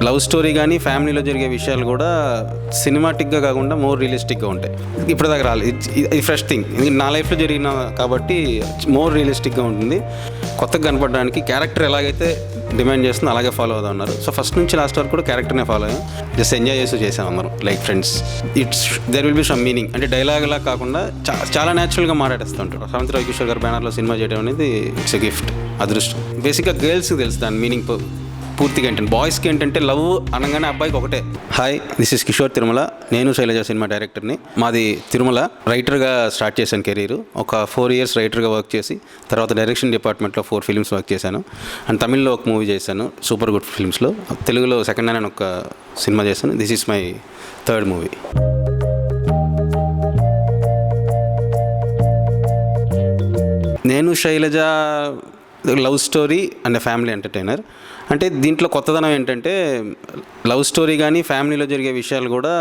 Love story కానీ ఫ్యామిలీలో జరిగే విషయాలు కూడా సినిమాటిక్గా కాకుండా మోర్ రియలిస్టిక్గా ఉంటాయి. ఇప్పటిదాకా రాలేదు, ఇది ఫ్రెష్ థింగ్. నా లైఫ్లో జరిగిన కాబట్టి మోర్ రియలిస్టిక్గా ఉంటుంది. కొత్తగా కనపడడానికి క్యారెక్టర్ ఎలాగైతే డిమాండ్ చేస్తుందో అలాగే ఫాలో అవుతా ఉన్నారు. సో ఫస్ట్ నుంచి లాస్ట్ వరకు కూడా క్యారెక్టర్నే ఫాలో అయ్యాం. జస్ట్ ఎంజాయ్ చేస్తూ చేసాం అందరం like friends. There will be some meaning, అంటే డైలాగ్లా కాకుండా చాలా న్యాచురల్గా మాట్లాడేస్తూ ఉంటారు. శ్రవంతి రవికిషోర్ గారు బ్యానర్లో సినిమా చేయడం అనేది ఇట్స్ ఎ గిఫ్ట్, అదృష్టం. బేసిక్గా గర్ల్స్కి తెలుసు దాని మీనింగ్ పూర్తిగా ఏంటంటే, బాయ్స్కి ఏంటంటే లవ్ అనగానే అబ్బాయికి ఒకటే. Hi, this is Kishore Tirumala, నేను శైలజ సినిమా డైరెక్టర్ని. మాది తిరుమల. రైటర్గా స్టార్ట్ చేశాను కెరీర్. ఒక 4 years రైటర్గా వర్క్ చేసి తర్వాత డైరెక్షన్ డిపార్ట్మెంట్లో 4 films వర్క్ చేశాను. అండ్ తమిళ్లో ఒక మూవీ చేశాను, సూపర్ గుడ్ ఫిల్మ్స్లో. తెలుగులో సెకండ్ హ్యాండ్ అని ఒక సినిమా చేశాను. This is my 3rd movie. నేను Shailaja love story and family entertainer. అంటే దీంట్లో కొత్తదనం ఏంటంటే, లవ్ స్టోరీ కానీ ఫ్యామిలీలో జరిగే విషయాలు కూడా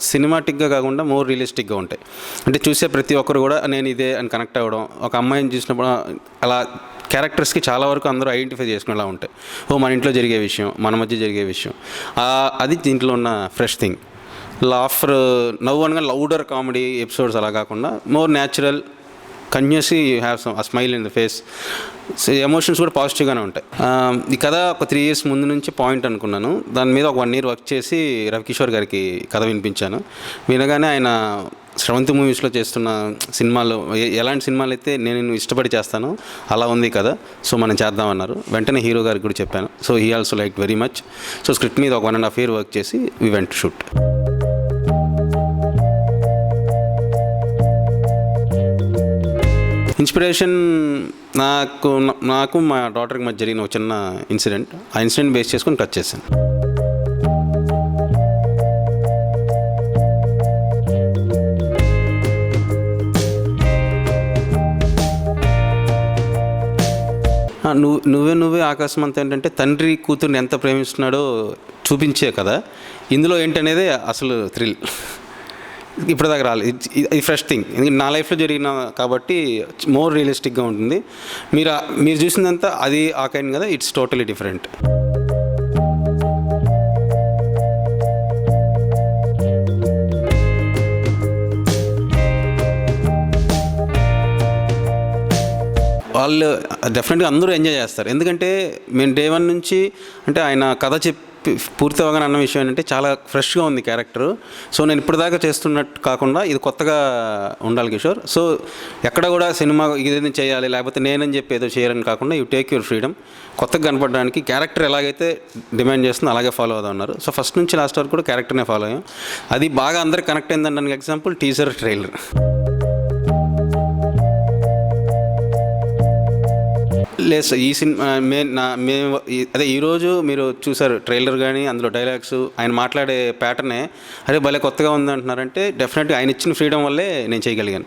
సినిమాటిక్గా కాకుండా మోర్ రియలిస్టిక్గా ఉంటాయి. అంటే చూసే ప్రతి ఒక్కరు కూడా నేను ఇదే అని కనెక్ట్ అవ్వడం, ఒక అమ్మాయిని చూసినప్పుడు అలా క్యారెక్టర్స్కి చాలా వరకు అందరూ ఐడెంటిఫై చేసుకునేలా ఉంటాయి. మన ఇంట్లో జరిగే విషయం, మన మధ్య జరిగే విషయం, అది దీంట్లో ఉన్న ఫ్రెష్ థింగ్. లాఫర్ నవ్వు అనగా లౌడర్ కామెడీ ఎపిసోడ్స్ అలా కాకుండా more natural, continuously you have some smile in the face. Emotions కూడా పాజిటివ్గానే ఉంటాయి. ఈ కథ ఒక 3 years ముందు నుంచి పాయింట్ అనుకున్నాను. దాని మీద ఒక 1 year వర్క్ చేసి రవికిషోర్ గారికి కథ వినిపించాను. వినగానే ఆయన శ్రవంతి మూవీస్లో చేస్తున్న సినిమాలు ఎలాంటి సినిమాలు అయితే నేను ఇష్టపడి చేస్తానో అలా ఉంది కదా, సో మనం చేద్దామన్నారు. వెంటనే హీరో గారికి కూడా చెప్పాను. So he also like very much. So script మీద ఒక 1.5 year వర్క్ చేసి వీ వెంట్ షూట్. ఇన్స్పిరేషన్ నాకు మా డాటర్కి మధ్య జరిగిన ఒక చిన్న ఇన్సిడెంట్. ఆ ఇన్సిడెంట్ బేస్ చేసుకొని కట్ చేశాను. నువ్వే ఆకాశం అంతా ఏంటంటే తండ్రి కూతుర్ని ఎంత ప్రేమిస్తున్నాడో చూపించే కదా. ఇందులో ఏంటనేదే అసలు థ్రిల్. ఇప్పటిదాకా రాలేదు, ఇది ఫ్రెష్ థింగ్. నా లైఫ్లో జరిగిన కాబట్టి మోర్ రియలిస్టిక్గా ఉంటుంది. మీరు చూసిందంతా అది ఆ కైండ్ కదా, ఇట్స్ టోటలీ డిఫరెంట్. వాళ్ళు డెఫినెట్గా అందరూ ఎంజాయ్ చేస్తారు. ఎందుకంటే మేము డే 1 నుంచి, అంటే ఆయన కథ పూర్తి అవగానే అన్న విషయం ఏంటంటే చాలా ఫ్రెష్గా ఉంది క్యారెక్టర్. సో నేను ఇప్పటిదాకా చేస్తున్నట్టు కాకుండా ఇది కొత్తగా ఉండాలి కిషోర్. సో ఎక్కడ కూడా సినిమా ఇదేదో చేయాలి లేకపోతే నేనని చెప్పి ఏదో చేయాలని కాకుండా యూ టేక్ యువర్ ఫ్రీడమ్. కొత్తగా కనపడడానికి క్యారెక్టర్ ఎలాగైతే డిమాండ్ చేస్తుందో అలాగే ఫాలో అవుతా ఉన్నారు. సో ఫస్ట్ నుంచి లాస్ట్ వరకు కూడా క్యారెక్టర్నే ఫాలో అయ్యాం. అది బాగా అందరికి కనెక్ట్ అయిందని ఎగ్జాంపుల్ టీజర్, ట్రైలర్. లేదు సార్, ఈ సినిమా మేము అదే ఈరోజు మీరు చూసారు ట్రైలర్ కానీ అందులో డైలాగ్స్, ఆయన మాట్లాడే ప్యాటర్నే అరే భలే కొత్తగా ఉందంటున్నారంటే డెఫినెట్గా ఆయన ఇచ్చిన ఫ్రీడమ్ వల్లే నేను చేయగలిగాను.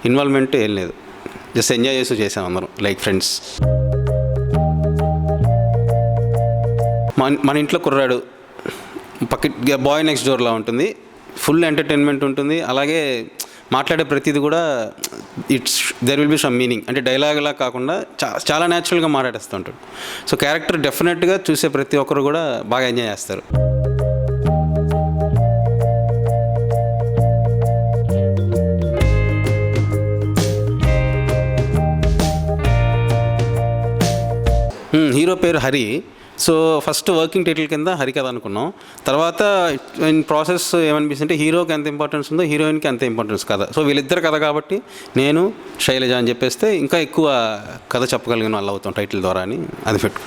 ఇన్వాల్వ్మెంట్ ఏం లేదు, జస్ట్ ఎంజాయ్ చేస్తూ చేసాం అందరం లైక్ ఫ్రెండ్స్. మన ఇంట్లో కుర్రాడు పక్క బాయ్ నెక్స్ట్ డోర్లా ఉంటుంది, ఫుల్ ఎంటర్టైన్మెంట్ ఉంటుంది. అలాగే మాట్లాడే ప్రతిదీ కూడా there will be some meaning, అంటే డైలాగ్లా కాకుండా చాలా న్యాచురల్గా మాట్లాడేస్తూ ఉంటాడు. సో క్యారెక్టర్ డెఫినెట్గా చూసే ప్రతి ఒక్కరు కూడా బాగా ఎంజాయ్ చేస్తారు. హీరో పేరు Hari. So first working title కింద హరికథ అనుకున్నాం. తర్వాత ఇన్ ప్రాసెస్ ఏమనిపిస్తుంటే హీరోకి ఎంత ఇంపార్టెన్స్ ఉందో హీరోయిన్కి అంత ఇంపార్టెన్స్ కథ. సో వీళ్ళిద్దరు కథ కాబట్టి నేను శైలజ అని చెప్పేస్తే ఇంకా ఎక్కువ కథ చెప్పగలిగిన వాళ్ళు అవుతాం టైటిల్ ద్వారా అని అది పెట్టు.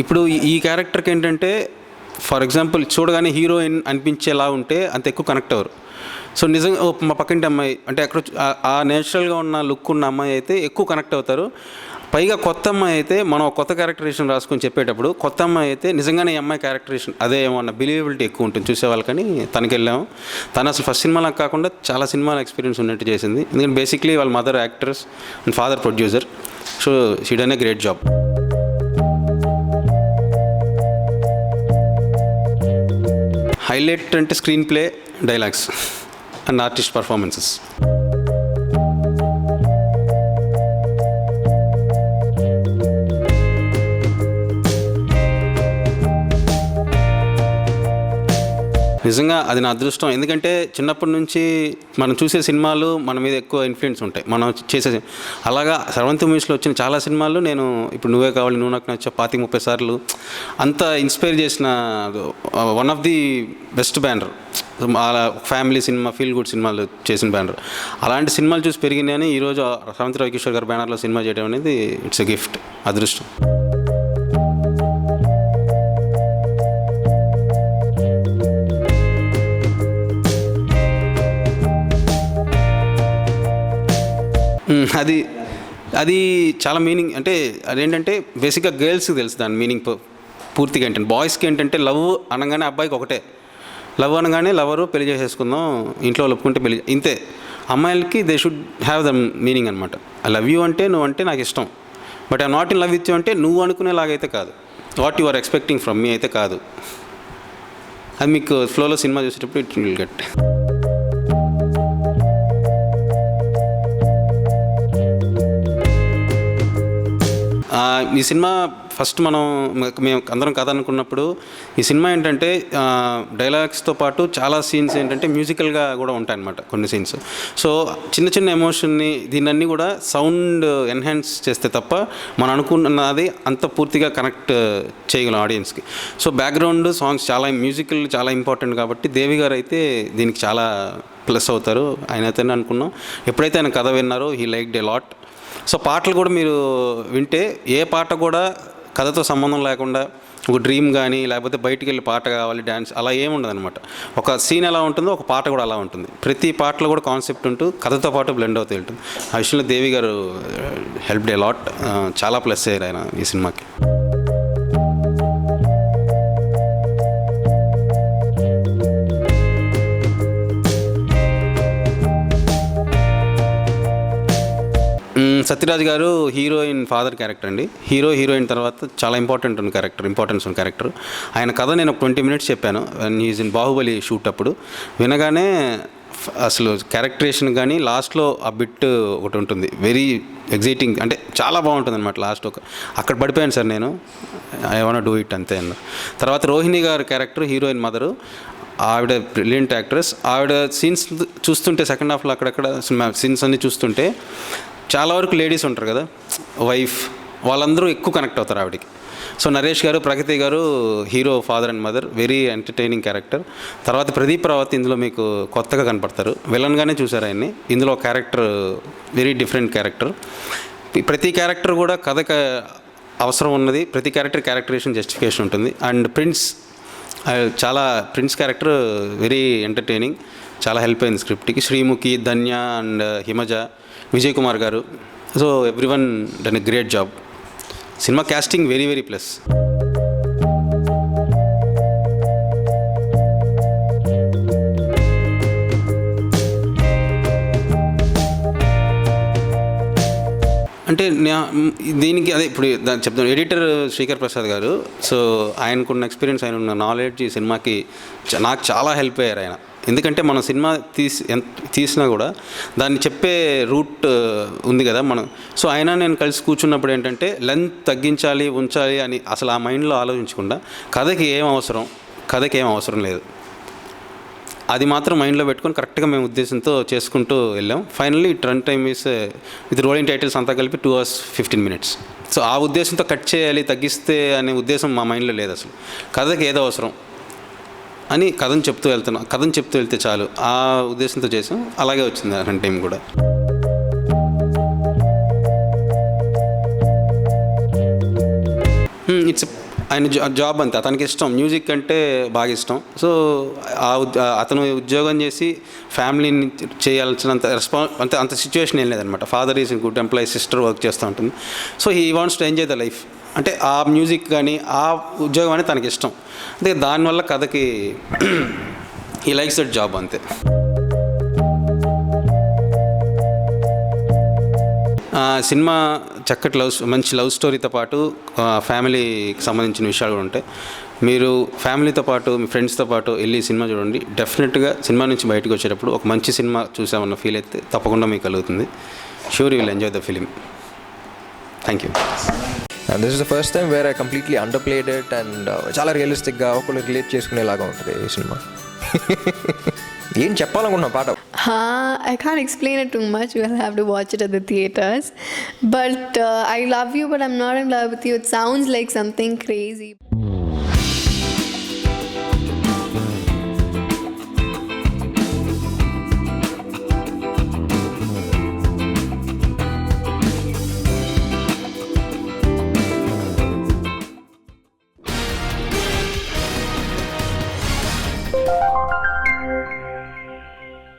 ఇప్పుడు ఈ క్యారెక్టర్కి ఏంటంటే ఫర్ ఎగ్జాంపుల్ చూడగానే హీరోయిన్ అనిపించేలా ఉంటే అంత ఎక్కువ కనెక్ట్ అవ్వరు. సో నిజంగా మా పక్కింటి అమ్మాయి అంటే అక్కడ ఆ నేచురల్గా ఉన్న లుక్ ఉన్న అమ్మాయి అయితే ఎక్కువ కనెక్ట్ అవుతారు. పైగా కొత్త అమ్మాయి అయితే మనం కొత్త క్యారెక్టరేషన్ రాసుకొని చెప్పేటప్పుడు కొత్త అమ్మాయి అయితే నిజంగానే ఈ అమ్మాయి క్యారెక్టరేషన్ అదే ఏమన్నా బిలీవబిలిటీ ఎక్కువ ఉంటుంది చూసేవాళ్ళకని తనకి వెళ్ళాము. తను అసలు ఫస్ట్ సినిమాలకు కాకుండా చాలా సినిమాల ఎక్స్పీరియన్స్ ఉన్నట్టు చేసింది. ఎందుకంటే బేసిక్లీ వాళ్ళ mother actors and father producer. So she done a great job. Highlight అంటే screenplay, dialogues. And artist performances. నిజంగా అది నా అదృష్టం. ఎందుకంటే చిన్నప్పటి నుంచి మనం చూసే సినిమాలు మన మీద ఎక్కువ ఇన్ఫ్లుయెన్స్ ఉంటాయి. మనం చేసే అలాగా సెవెంత్ మూవీస్లో వచ్చిన చాలా సినిమాలు నేను ఇప్పుడు నువ్వే కావాలి, నువ్వు నాకు నచ్చా, 25-30 సార్లు అంత ఇన్స్పైర్ చేసిన one of the best banner. అలా ఫ్యామిలీ సినిమా, ఫీల్ గుడ్ సినిమాలు చేసిన బ్యానర్. అలాంటి సినిమాలు చూసి పెరిగినాయని ఈరోజు శ్రవంతి రవికిషోర్ గారి బ్యానర్లో సినిమా చేయడం అనేది ఇట్స్ ఎ గిఫ్ట్, అదృష్టం. అది అది చాలా మీనింగ్. అంటే అదేంటంటే బేసిక్గా గర్ల్స్కి తెలుసు దాని మీనింగ్ పూర్తిగా. ఏంటంటే బాయ్స్కి ఏంటంటే లవ్ అనగానే అబ్బాయికి ఒకటే, లవ్ అనగానే లవరు పెళ్లి చేసేసుకుందాం, ఇంట్లో ఒప్పుకుంటే పెళ్లి, ఇంతే. అమ్మాయిలకి they should have the meaning అనమాట. ఐ లవ్ యూ అంటే నువ్వు అంటే నాకు ఇష్టం, but I not in love with you అంటే నువ్వు అనుకునేలాగైతే కాదు, what you are expecting from me అయితే కాదు. అది మీకు ఫ్లోలో సినిమా చూసేటప్పుడు ఇట్ విల్ గెట్. ఈ సినిమా ఫస్ట్ మేము అందరం కథ అనుకున్నప్పుడు ఈ సినిమా ఏంటంటే డైలాగ్స్తో పాటు చాలా సీన్స్ ఏంటంటే మ్యూజికల్గా కూడా ఉంటాయన్నమాట కొన్ని సీన్స్. సో చిన్న చిన్న ఎమోషన్ని దీన్ని కూడా సౌండ్ ఎన్హాన్స్ చేస్తే తప్ప మనం అనుకున్నది అంత పూర్తిగా కనెక్ట్ చేయగలం ఆడియన్స్కి. సో బ్యాక్గ్రౌండ్ సాంగ్స్ చాలా మ్యూజికల్ చాలా ఇంపార్టెంట్ కాబట్టి దేవి గారు అయితే దీనికి చాలా ప్లస్ అవుతారు. ఆయన అయితే అనుకున్నాం. ఎప్పుడైతే ఆయన కథ విన్నారో he liked a lot. So పాటలు కూడా మీరు వింటే ఏ పాట కూడా కథతో సంబంధం లేకుండా ఒక డ్రీమ్ కానీ లేకపోతే బయటికి వెళ్ళి పాట కావాలి, డ్యాన్స్ అలా ఏముండదు అనమాట. ఒక సీన్ ఎలా ఉంటుందో ఒక పాట కూడా అలా ఉంటుంది. ప్రతి పాటలో కూడా కాన్సెప్ట్ ఉంటూ కథతో పాటు బ్లెండ్ అవుతూ ఉంటుంది. ఆ విషయంలో దేవి గారు హెల్ప్డ్ ఎ లాట్. చాలా ప్లస్ అయ్యారు ఆయన ఈ సినిమాకి. సత్యరాజ్ గారు హీరోయిన్ ఫాదర్ క్యారెక్టర్ అండి. హీరోయిన్ తర్వాత చాలా ఇంపార్టెన్స్ ఉన్న క్యారెక్టర్. ఆయన కథ నేను ఒక 20 minutes చెప్పాను ఈజ్ ఇన్ బాహుబలి షూట్ అప్పుడు. వినగానే అసలు క్యారెక్టరేషన్ కానీ లాస్ట్లో ఆ బిట్ ఒకటి ఉంటుంది, వెరీ ఎగ్జైటింగ్, అంటే చాలా బాగుంటుంది అనమాట. లాస్ట్ అక్కడ పడిపోయాను సార్ నేను, ఐ వాంట్ డూ ఇట్ అంతే అన్న. తర్వాత రోహిణి గారు క్యారెక్టర్ హీరోయిన్ మదరు, ఆవిడ బ్రిలియంట్ యాక్ట్రెస్. ఆవిడ సీన్స్ చూస్తుంటే సెకండ్ హాఫ్లో అక్కడక్కడ సీన్స్ అన్నీ చూస్తుంటే చాలా వరకు లేడీస్ ఉంటారు కదా, వైఫ్, వాళ్ళందరూ ఎక్కువ కనెక్ట్ అవుతారు ఆవిడకి. సో నరేష్ గారు, ప్రగతి గారు hero father and mother, very entertaining character. తర్వాత ప్రదీప్ రావత్ ఇందులో మీకు కొత్తగా కనపడతారు, విలన్గానే చూసారు ఆయన్ని. ఇందులో క్యారెక్టర్ వెరీ డిఫరెంట్ క్యారెక్టర్. ప్రతి క్యారెక్టర్ కూడా కథకు అవసరం ఉన్నది, ప్రతి క్యారెక్టరేషన్ జస్టిఫికేషన్ ఉంటుంది. And prince character very entertaining, చాలా హెల్ప్ అయింది స్క్రిప్ట్కి. శ్రీముఖి, ధన్య అండ్ హిమజ, విజయ్ కుమార్ గారు, so everyone done a great job. Cinema casting very very plus. అంటే దీనికి అదే ఇప్పుడు చెప్తాను, ఎడిటర్ శ్రీకర్ ప్రసాద్ గారు. సో ఆయనకున్న ఎక్స్పీరియన్స్, ఆయన ఉన్న నాలెడ్జ్ ఈ సినిమాకి నాకు చాలా హెల్ప్ అయ్యారు ఆయన. ఎందుకంటే మనం సినిమా తీసినా కూడా దాన్ని చెప్పే రూట్ ఉంది కదా మనం. సో ఆయన నేను కలిసి కూర్చున్నప్పుడు ఏంటంటే లెంత్ తగ్గించాలి, ఉంచాలి అని అసలు ఆ మైండ్లో ఆలోచించకుండా కథకి ఏం అవసరం లేదు, అది మాత్రం మైండ్లో పెట్టుకొని కరెక్ట్గా మేము ఉద్దేశంతో చేసుకుంటూ వెళ్ళాం. Finally run time is with rolling titles అంతా కలిపి 2 hours 15 minutes. సో ఆ ఉద్దేశంతో కట్ చేయాలి, తగ్గిస్తే అనే ఉద్దేశం మా మైండ్లో లేదు అసలు. కథకి ఏదో అవసరం అని కథను చెప్తూ వెళ్తే చాలు, ఆ ఉద్దేశంతో చేసాం. అలాగే వచ్చింది రన్ టైం కూడా. ఇట్స్ ఆయన జాబ్ అంతే, అతనికి ఇష్టం, మ్యూజిక్ అంటే బాగా ఇష్టం. సో అతను ఉద్యోగం చేసి ఫ్యామిలీని చేయాల్సినంత అంత సిచ్యువేషన్ ఏం లేదనమాట. Father is good employee, sister work చేస్తూ ఉంటుంది. So he wants to enjoy the life. అంటే ఆ మ్యూజిక్ కానీ ఆ ఉద్యోగం అనేది తనకి ఇష్టం. అంటే దానివల్ల కథకి హీ లైక్స్ దట్ జాబ్ అంతే. సినిమా చక్కటి మంచి లవ్ స్టోరీతో పాటు ఫ్యామిలీకి సంబంధించిన విషయాలు కూడా ఉంటాయి. మీరు ఫ్యామిలీతో పాటు మీ ఫ్రెండ్స్తో పాటు వెళ్ళి సినిమా చూడండి. డెఫినెట్గా సినిమా నుంచి బయటకు వచ్చేటప్పుడు ఒక మంచి సినిమా చూసామన్న ఫీల్ అయితే తప్పకుండా మీకు కలుగుతుంది. Sure you will enjoy the film. Thank you. And this is the first time where I completely underplayed it and చాలా రియలిస్టిక్గా ఒకళ్ళు రిలేట్ చేసుకునేలాగా ఉంటుంది ఈ సినిమా. ఏం చెప్పాలనుకున్నా పాట? I can't explain it too much. You'll have to watch it at the theaters. But I love you, but I'm not in love with you. It sounds like something crazy.